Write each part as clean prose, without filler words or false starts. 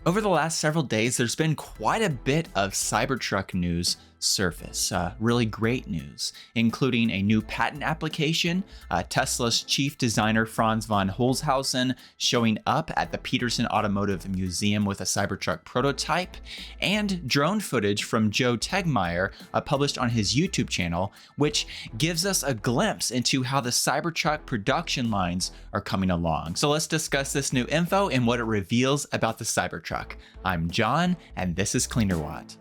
Over the last several days, there's been quite a bit of Cybertruck news surface. Really great news, including a new patent application, Tesla's chief designer Franz von Holzhausen showing up at the Petersen Automotive Museum with a Cybertruck prototype, and drone footage from Joe Tegtmeyer published on his YouTube channel, which gives us a glimpse into how the Cybertruck production lines are coming along. So let's discuss this new info and what it reveals about the Cybertruck. I'm John, and this is Cleanerwatt.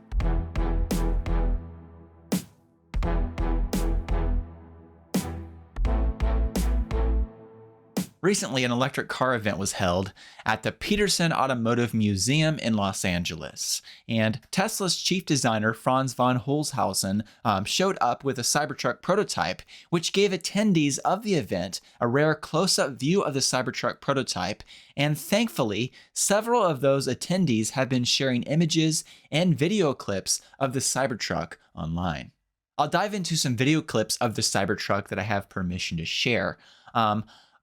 Recently, an electric car event was held at the Petersen Automotive Museum in Los Angeles, and Tesla's chief designer Franz von Holzhausen showed up with a Cybertruck prototype, which gave attendees of the event a rare close-up view of the Cybertruck prototype, and thankfully, several of those attendees have been sharing images and video clips of the Cybertruck online. I'll dive into some video clips of the Cybertruck that I have permission to share.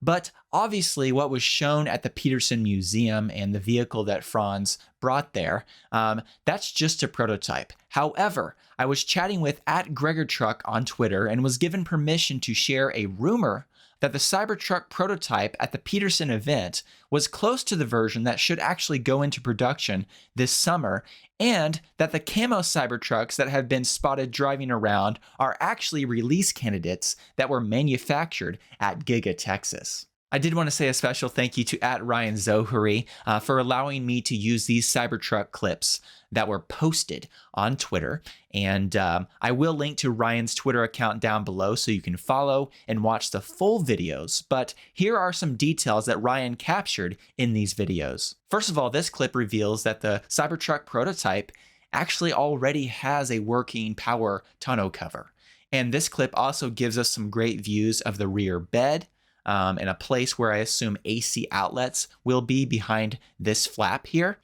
But obviously what was shown at the Petersen Museum and the vehicle that Franz brought there, that's just a prototype. However, I was chatting with @GregorTruck on Twitter and was given permission to share a rumor that the Cybertruck prototype at the Petersen event was close to the version that should actually go into production this summer, and that the camo Cybertrucks that have been spotted driving around are actually release candidates that were manufactured at Giga Texas. I did want to say a special thank you to @Ryan Zohary for allowing me to use these Cybertruck clips that were posted on Twitter. And I will link to Ryan's Twitter account down below so you can follow and watch the full videos. But here are some details that Ryan captured in these videos. First of all, this clip reveals that the Cybertruck prototype actually already has a working power tonneau cover. And this clip also gives us some great views of the rear bed, and a place where I assume AC outlets will be behind this flap here,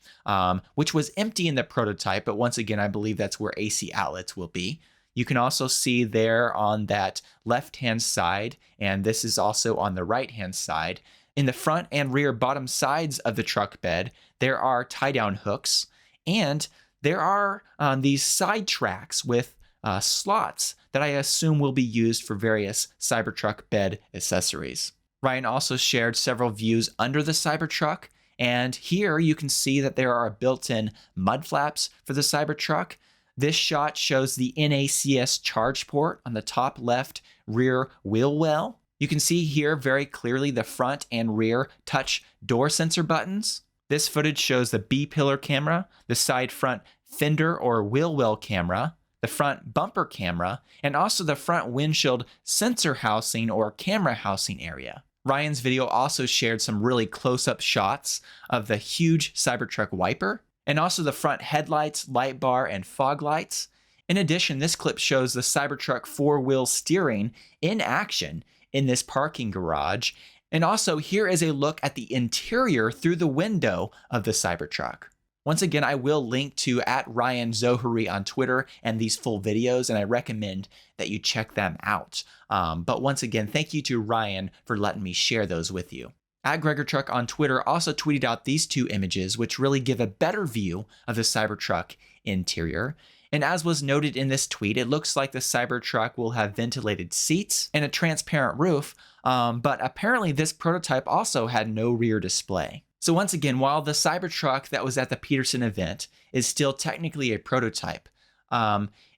which was empty in the prototype, but once again, I believe that's where AC outlets will be. You can also see there on that left-hand side, and this is also on the right-hand side, in the front and rear bottom sides of the truck bed, there are tie-down hooks, and there are these side tracks with slots that I assume will be used for various Cybertruck bed accessories. Ryan also shared several views under the Cybertruck, and here you can see that there are built-in mud flaps for the Cybertruck. This shot shows the NACS charge port on the top left rear wheel well. You can see here very clearly the front and rear touch door sensor buttons. This footage shows the B-pillar camera, the side front fender or wheel well camera, the front bumper camera, and also the front windshield sensor housing or camera housing area. Ryan's video also shared some really close-up shots of the huge Cybertruck wiper, and also the front headlights, light bar, and fog lights. In addition, this clip shows the Cybertruck four-wheel steering in action in this parking garage. And also, here is a look at the interior through the window of the Cybertruck. Once again, I will link to @Ryan Zohary on Twitter and these full videos, and I recommend that you check them out. But once again, thank you to Ryan for letting me share those with you. @GregorTruck on Twitter also tweeted out these two images, which really give a better view of the Cybertruck interior. And as was noted in this tweet, it looks like the Cybertruck will have ventilated seats and a transparent roof, but apparently this prototype also had no rear display. So once again, while the Cybertruck that was at the Petersen event is still technically a prototype,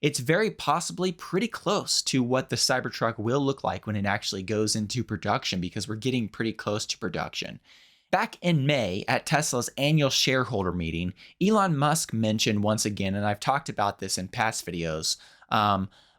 it's very possibly pretty close to what the Cybertruck will look like when it actually goes into production, because we're getting pretty close to production. Back in May at Tesla's annual shareholder meeting, Elon Musk mentioned once again, and I've talked about this in past videos,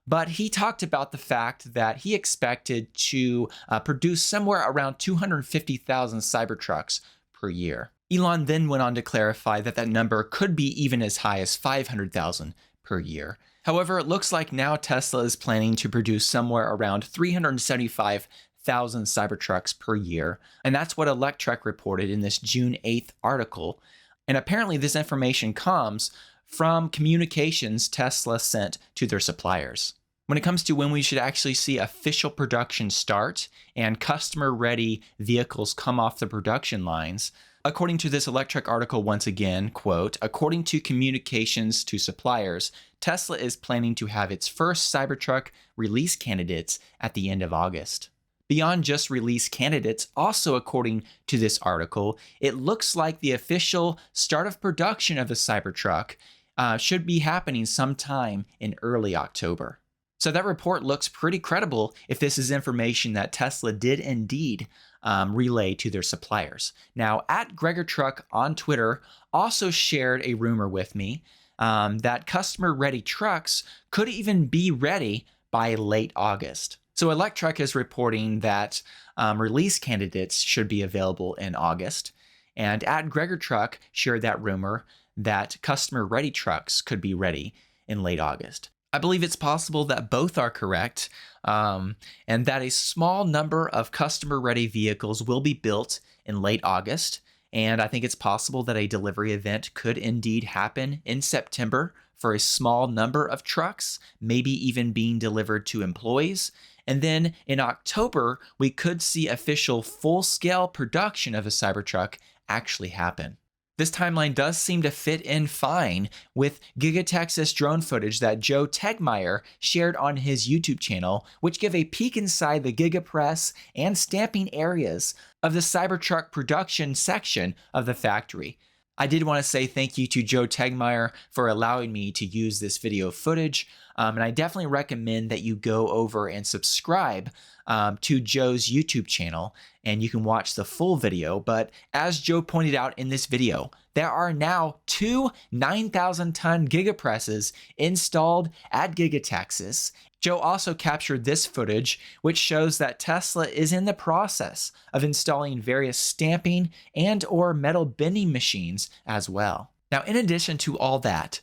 but he talked about the fact that he expected to produce somewhere around 250,000 Cybertrucks per year. Elon then went on to clarify that that number could be even as high as 500,000 per year. However, it looks like now Tesla is planning to produce somewhere around 375,000 Cybertrucks per year, and that's what Electrek reported in this June 8th article. And apparently this information comes from communications Tesla sent to their suppliers. When it comes to when we should actually see official production start and customer-ready vehicles come off the production lines, According to this Electrek article, once again, quote, according to communications to suppliers, Tesla is planning to have its first Cybertruck release candidates at the end of August. Beyond just release candidates, also according to this article, it looks like the official start of production of the Cybertruck should be happening sometime in early October. So that report looks pretty credible if this is information that Tesla did indeed relay to their suppliers. Now, at GregorTruck on Twitter also shared a rumor with me that customer-ready trucks could even be ready by late August. So Electrek is reporting that release candidates should be available in August, and at GregorTruck shared that rumor that customer-ready trucks could be ready in late August. I believe it's possible that both are correct, and that a small number of customer-ready vehicles will be built in late August, and I think it's possible that a delivery event could indeed happen in September for a small number of trucks, maybe even being delivered to employees. And then in October, we could see official full-scale production of a Cybertruck actually happen. This timeline does seem to fit in fine with Giga Texas drone footage that Joe Tegtmeyer shared on his YouTube channel, which give a peek inside the Giga Press and stamping areas of the Cybertruck production section of the factory. I did want to say thank you to Joe Tegtmeyer for allowing me to use this video footage, and I definitely recommend that you go over and subscribe to Joe's YouTube channel, and you can watch the full video. But as Joe pointed out in this video, there are now 2 9,000-ton Giga presses installed at Giga Texas. Joe also captured this footage, which shows that Tesla is in the process of installing various stamping and or metal bending machines as well. Now, in addition to all that,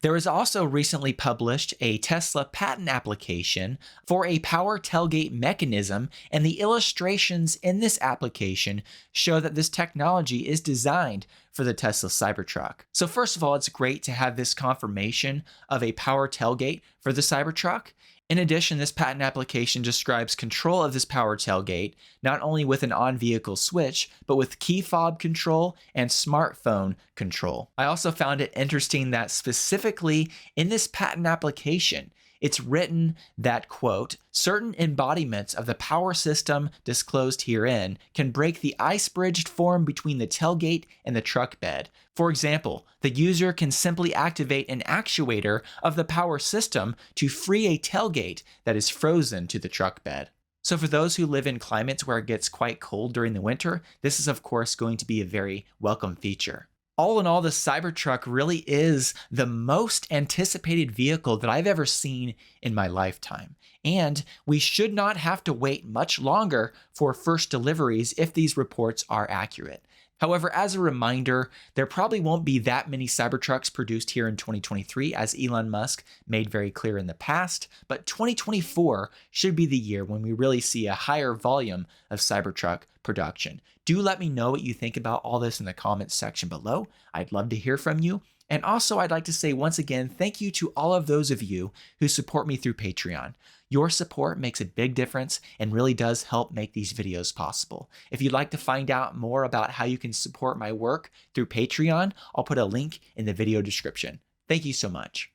there was also recently published a Tesla patent application for a power tailgate mechanism, and the illustrations in this application show that this technology is designed for the Tesla Cybertruck. So first of all, it's great to have this confirmation of a power tailgate for the Cybertruck. In addition, this patent application describes control of this power tailgate, not only with an on-vehicle switch, but with key fob control and smartphone control. I also found it interesting that specifically in this patent application, it's written that, quote, certain embodiments of the power system disclosed herein can break the ice-bridged form between the tailgate and the truck bed. For example, the user can simply activate an actuator of the power system to free a tailgate that is frozen to the truck bed. So for those who live in climates where it gets quite cold during the winter, this is of course going to be a very welcome feature. All in all, the Cybertruck really is the most anticipated vehicle that I've ever seen in my lifetime. And we should not have to wait much longer for first deliveries if these reports are accurate. However, as a reminder, there probably won't be that many Cybertrucks produced here in 2023, as Elon Musk made very clear in the past, but 2024 should be the year when we really see a higher volume of Cybertruck production. Do let me know what you think about all this in the comments section below. I'd love to hear from you. And also, I'd like to say once again, thank you to all of those of you who support me through Patreon. Your support makes a big difference and really does help make these videos possible. If you'd like to find out more about how you can support my work through Patreon, I'll put a link in the video description. Thank you so much.